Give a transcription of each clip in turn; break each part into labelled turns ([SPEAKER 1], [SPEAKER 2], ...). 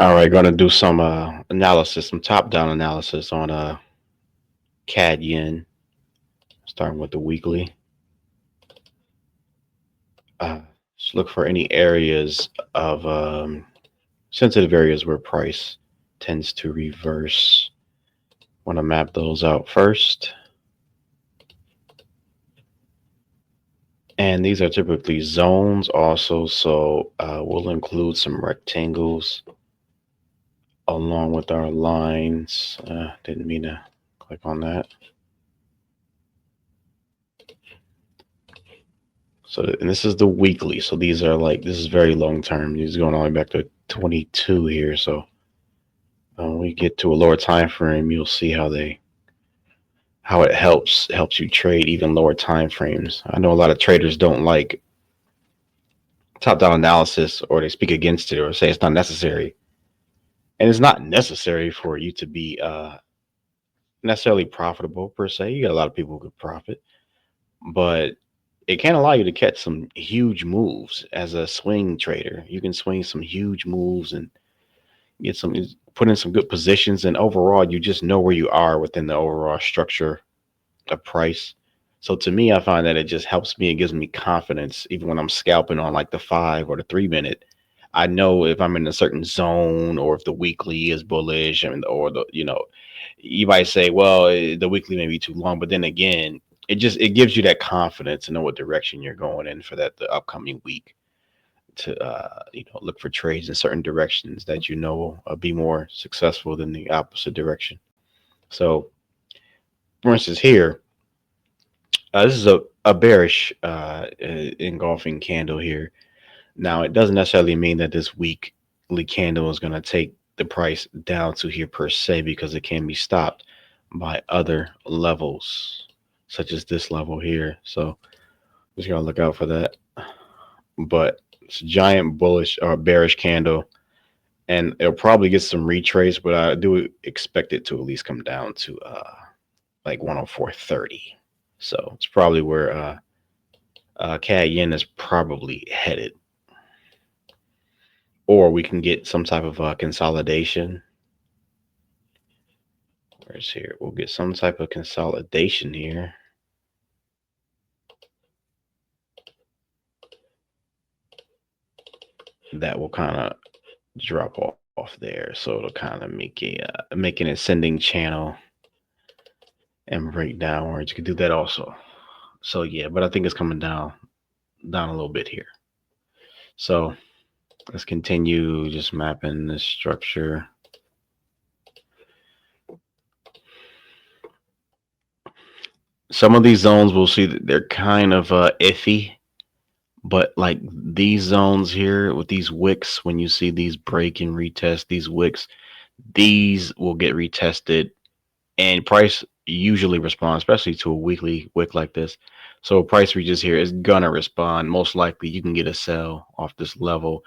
[SPEAKER 1] All right, going to do some analysis, some top-down analysis on CAD yen, starting with the weekly. Just look for any areas of sensitive areas where price tends to reverse. Want to map those out first. And these are typically zones also, so we'll include some rectangles along with our lines. Didn't mean to click on that. So, and this is the weekly. So these are like, this is very long term. These is going all the way back to 22 here. So when we get to a lower time frame, you'll see how it helps you trade even lower time frames. I know a lot of traders don't like top down analysis, or they speak against it, or say it's not necessary. And it's not necessary for you to be necessarily profitable per se. You got a lot of people who could profit, but it can allow you to catch some huge moves as a swing trader. You can swing some huge moves and get some put in some good positions, and overall you just know where you are within the overall structure of price. So to me, I find that it just helps me and gives me confidence even when I'm scalping on like the 5 or the 3 minute. I know if I'm in a certain zone or if the weekly is bullish. I mean, or the you might say, well, the weekly may be too long, but then again, it gives you that confidence to know what direction you're going in for that the upcoming week, to look for trades in certain directions that will be more successful than the opposite direction. So, for instance, here, this is a bearish engulfing candle here. Now, it doesn't necessarily mean that this weekly candle is going to take the price down to here per se, because it can be stopped by other levels, such as this level here. So, just gotta look out for that. But it's a giant bullish or bearish candle, and it'll probably get some retrace, but I do expect it to at least come down to like 104.30. So it's probably where CAD yen is probably headed, or we can get some type of consolidation. Where's here? We'll get some type of consolidation here. That will kind of drop off there, so it'll kind of make an ascending channel and break downwards. You could do that also. So yeah, but I think it's coming down a little bit here. So let's continue just mapping this structure. Some of these zones we'll see that they're kind of iffy, but like these zones here with these wicks, when you see these break and retest these wicks, these will get retested, and price usually responds, especially to a weekly wick like this. So price reaches here is gonna respond. Most likely you can get a sell off this level.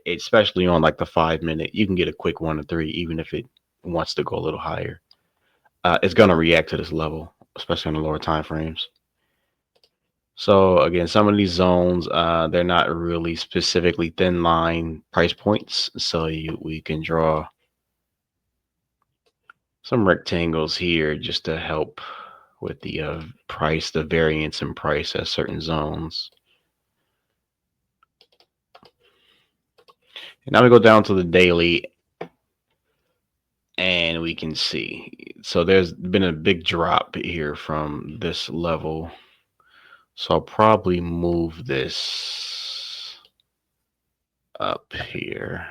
[SPEAKER 1] Especially on like the 5 minute, you can get a quick 1 to 3, even if it wants to go a little higher. It's gonna react to this level, especially on the lower time frames. So again, some of these zones, they're not really specifically thin line price points. So we can draw some rectangles here just to help with the price, the variance in price at certain zones. And now we go down to the daily, and we can see. So there's been a big drop here from this level. So I'll probably move this up here,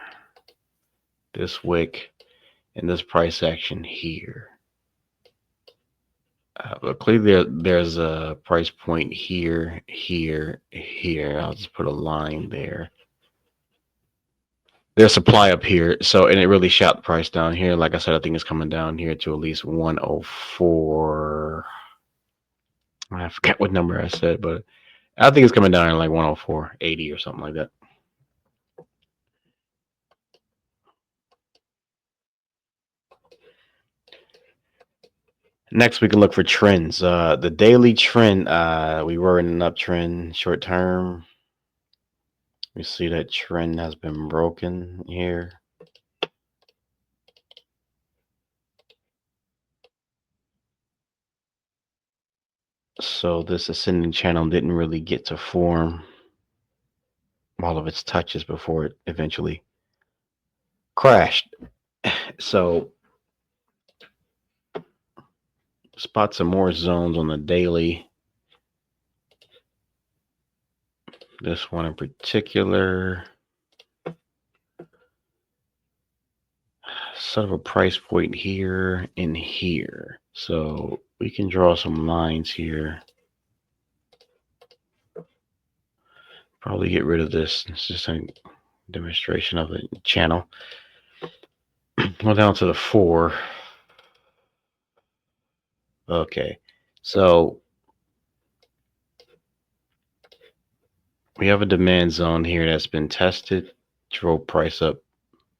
[SPEAKER 1] this wick, and this price action here. But clearly there's a price point here, here, here. I'll just put a line there. There's supply up here, so, and it really shot the price down here. Like I said, I think it's coming down here to at least 104. I forget what number I said, but I think it's coming down in like 104.80 or something like that. Next, we can look for trends. The daily trend, we were in an uptrend short term. We see that trend has been broken here. So this ascending channel didn't really get to form all of its touches before it eventually crashed. So spot some more zones on the daily. This one in particular, sort of a price point here and here. So we can draw some lines here. Probably get rid of this. It's just a demonstration of the channel. Go down to the 4. Okay, so we have a demand zone here that's been tested, drove price up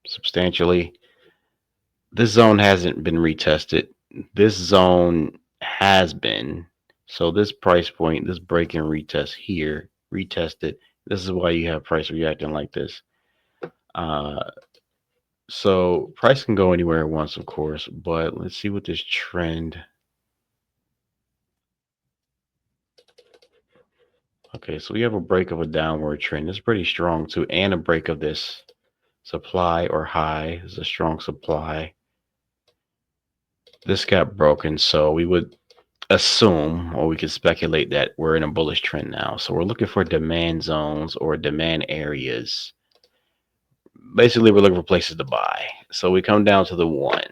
[SPEAKER 1] substantially. This zone hasn't been retested. This zone has been. So this price point, this break and retest here, retested. This is why you have price reacting like this. So price can go anywhere at once, of course, but let's see what this trend. Okay, so we have a break of a downward trend. It's pretty strong too, and a break of this supply or high is a strong supply. This got broken, so we would assume, or we could speculate, that we're in a bullish trend now. So we're looking for demand zones or demand areas. Basically, we're looking for places to buy. So we come down to the 1.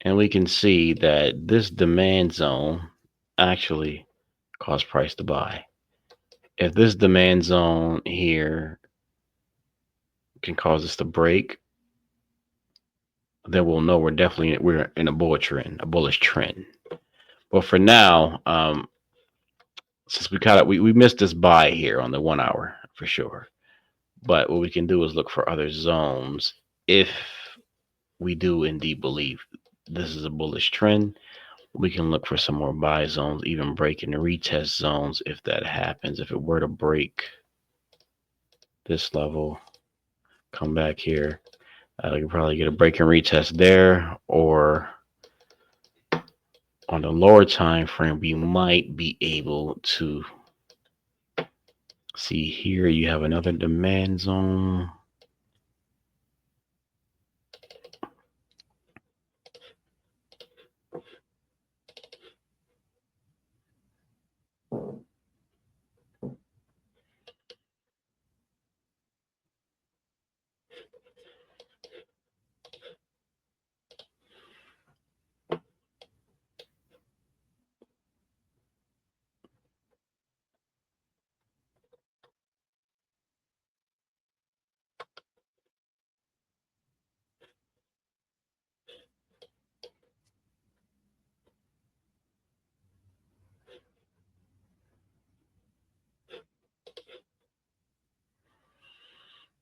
[SPEAKER 1] And we can see that this demand zone actually caused price to buy. If this demand zone here can cause us to break, then we'll know we're in a bullish trend. But for now, since we missed this buy here on the 1 hour for sure. But what we can do is look for other zones if we do indeed believe this is a bullish trend. We can look for some more buy zones, even breaking the retest zones if that happens. If it were to break this level, come back here, you can probably get a break and retest there, or on the lower time frame, we might be able to see here. You have another demand zone.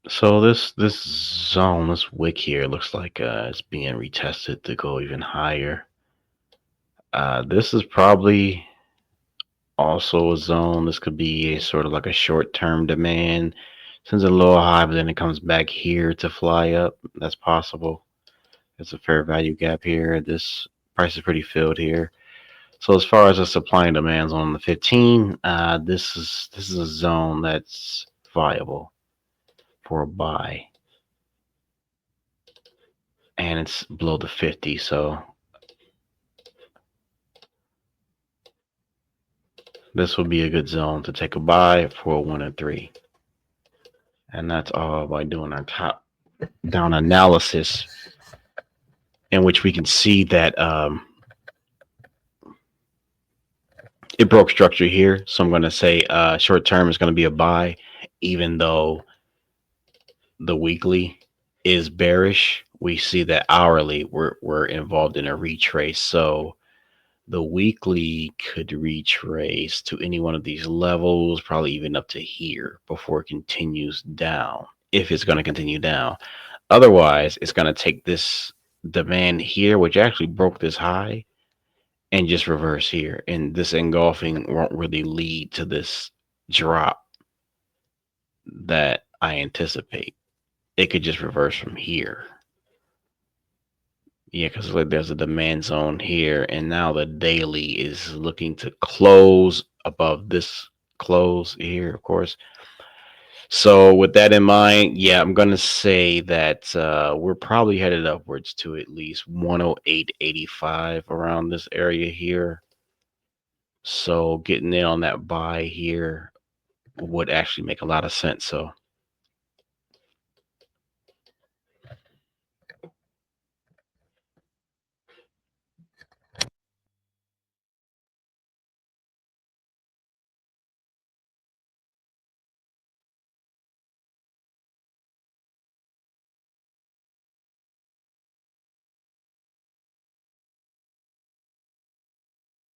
[SPEAKER 1] So this zone, this wick here, looks like it's being retested to go even higher. This is probably also a zone. This could be a sort of like a short-term demand. Sends a little high, but then it comes back here to fly up. That's possible. There's a fair value gap here. This price is pretty filled here. So as far as the supply and demands on the 15, this is a zone that's viable for a buy, and it's below the 50. So this would be a good zone to take a buy for a 1 and 3. And that's all by doing our top down analysis, in which we can see that it broke structure here. So I'm going to say short term is going to be a buy, even though the weekly is bearish. We see that hourly we're involved in a retrace. So the weekly could retrace to any one of these levels, probably even up to here before it continues down, if it's going to continue down. Otherwise, it's going to take this demand here, which actually broke this high, and just reverse here. And this engulfing won't really lead to this drop that I anticipate. It could just reverse from here. Yeah, because like there's a demand zone here, and now the daily is looking to close above this close here, of course. So with that in mind, yeah, I'm gonna say that we're probably headed upwards to at least 108.85 around this area here. So getting in on that buy here would actually make a lot of sense. So